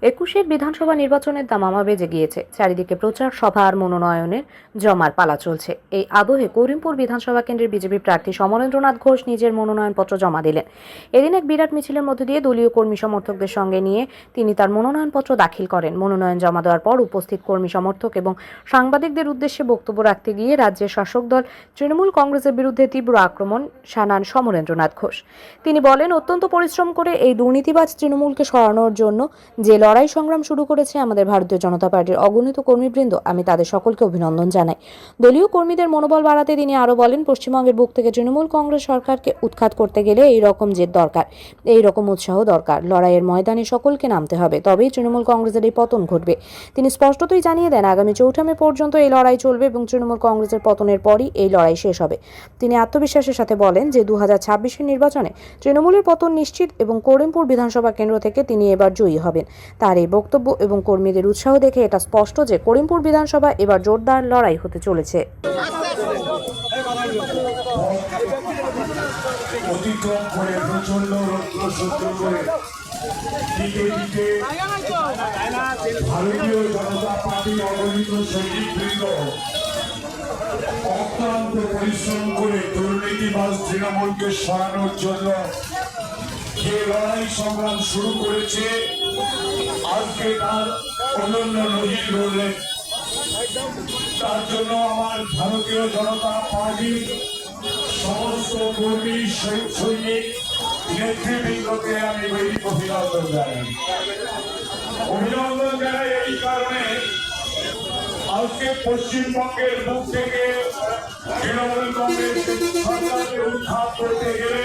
একুশের বিধানসভা নির্বাচনের দামামা বেজে গিয়েছে। চারিদিকে প্রচার সভা আর মনোনয়নের জমার পালা চলছে। এই আবহে করিমপুর বিধানসভা কেন্দ্রের বিজেপি প্রার্থী সমরেন্দ্রনাথ ঘোষ নিজের মনোনয়নপত্র জমা দিলেন। এদিন এক বিরাট মিছিলের মধ্য দিয়ে দলীয় কর্মী সমর্থকদের সঙ্গে নিয়ে তিনি তার মনোনয়নপত্র দাখিল করেন। মনোনয়ন জমা দেওয়ার পর উপস্থিত কর্মী সমর্থক এবং সাংবাদিকদের উদ্দেশ্যে বক্তব্য রাখতে গিয়ে রাজ্যের শাসক দল তৃণমূল কংগ্রেসের বিরুদ্ধে তীব্র আক্রমণ শানান সমরেন্দ্রনাথ ঘোষ। তিনি বলেন, অত্যন্ত পরিশ্রম করে এই দুর্নীতিবাজ তৃণমূলকে সরানোর জন্য যে লড়াই সংগ্রাম শুরু করেছে আমাদের ভারতীয় জনতা পার্টির অগণিত কর্মীবৃন্দ, আমি তাদের সকলকে অভিনন্দন জানাই। দলীয় কর্মীদের মনোবল বাড়াতে তিনি আরো বলেন, পশ্চিমবঙ্গের বুক থেকে তৃণমূল কংগ্রেস সরকারকে উৎখাত করতে গেলে এই রকম জেদ দরকার, এই রকম উৎসাহ দরকার। লড়াইয়ের ময়দানে সকলকে নামতে হবে, তবেই তৃণমূল কংগ্রেসের এই পতন ঘটবে। তিনি স্পষ্টতই জানিয়ে দেন, আগামী 4 মে পর্যন্ত এই লড়াই চলবে এবং তৃণমূল কংগ্রেসের পতনের পরই এই লড়াই শেষ হবে। তিনি আত্মবিশ্বাসের সাথে বলেন যে 2026-এর নির্বাচনে তৃণমূলের পতন নিশ্চিত এবং করিমপুর বিধানসভা কেন্দ্র থেকে তিনি এবার জয়ী হবেন। তার এই বক্তব্য এবং কর্মীদের উৎসাহ দেখে এটা স্পষ্ট যে করিমপুর বিধানসভা এবার জোরদার লড়াই হতে চলেছে। অতিক্রম করে প্রচন্ড রৌদ্র সহ্য করে ভারতীয় জনতা পার্টির অগণিত সৈনিকবৃন্দ অক্লান্ত পরিশ্রম করে দুর্নীতিবাজ তৃণমূলকে সরানোর জন্য যে লড়াই সংগ্রাম শুরু করেছে, আজকে তার অনন্য নজির গড়লেন। তার জন্য আমার ভারতীয় জনতা পার্টির সমস্ত কর্মী সৈনিক নেতৃবৃন্দকে আমি অভিনন্দন জানাই। অভিনন্দন জানাই এই কারণে, আজকে পশ্চিমবঙ্গের বুক থেকে তৃণমূল কংগ্রেস সরকারকে উৎখাত করতে গেলে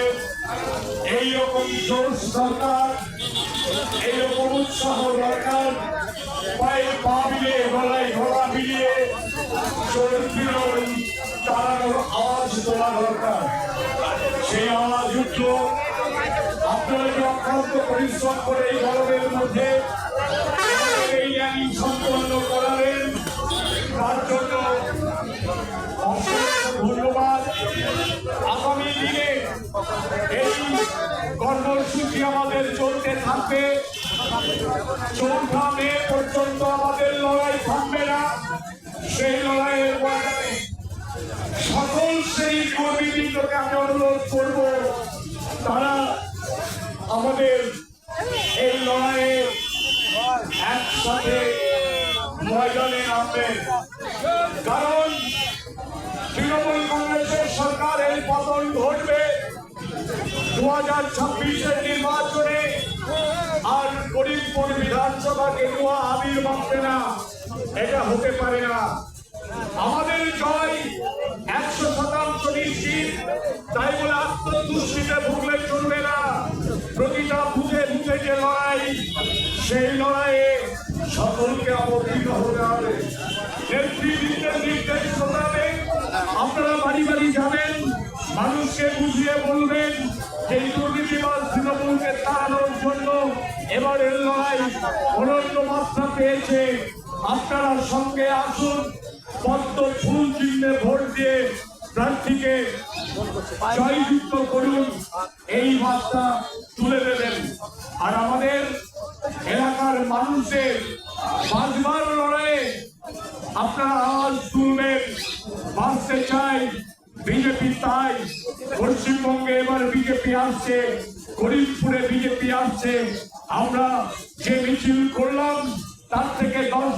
এইরকম জোশ দরকার, এইরকম উৎসাহ দরকার। পায়ে পা মিলিয়ে গলায় গলা মিলিয়ে তাড়ানোর আওয়াজ তোলা দরকার। সেই আওয়াজ উঠল। আপনারা যে অক্লান্ত পরিশ্রম করে এই গরমের মধ্যে এই র্যালি সম্পন্ন করালেন, তার জন্য অসংখ্য ধন্যবাদ। আগামী দিনে এই কর্মসূচি আমাদের চলতে থাকবে। 4 মে পর্যন্ত আমাদের লড়াই থামবে না। সেই লড়াইয়ের ময়দানে সকল শ্রেণীর কর্মীবৃন্দকে আমি অনুরোধ করব, তারা আমাদের এই লড়াইয়ে একসাথে ময়দানে নামবেন। কারণ তৃণমূল কংগ্রেসের সরকারের পতন ঘটবে 2026-এর নির্বাচনে। আর করিমপুর বিধানসভা কেন্দ্র আবির্ভাবে না, এটা হতে পারে না। আমাদের জয় 100% নিশ্চিত। তাই বলে আত্মতুষ্টিতে ভুগলে চলবে না। প্রতিটা বুঝে বুঝে যে লড়াই, সেই লড়াইয়ে সকলকে অবতীর্ণ হতে হবে। নেতৃবৃন্দের নির্দেশ মোতাবেক আপনারা বাড়ি বাড়ি যাবেন, মানুষকে বুঝিয়ে বলবেন যে দুর্নীতিবাজ তৃণমূলকে তাড়ানোর জন্য এবারের লড়াই অনন্য মাত্রা পেয়েছে। আপনারা সঙ্গে আসুন, পদ্ম ফুল চিহ্নে ভোট দিয়ে প্রার্থীকে জয়যুক্ত করুন, এই বার্তা তুলে দেবেন। আর আমাদের এলাকার মানুষের বাঁচবার লড়াইয়ে আপনারা আওয়াজ তুলবেন। বাঁচতে চাই বিজেপি, তাই পশ্চিমবঙ্গে এবার বিজেপি আসছে, করিমপুরে বিজেপি আসছে। আমরা যে মিছিল করলাম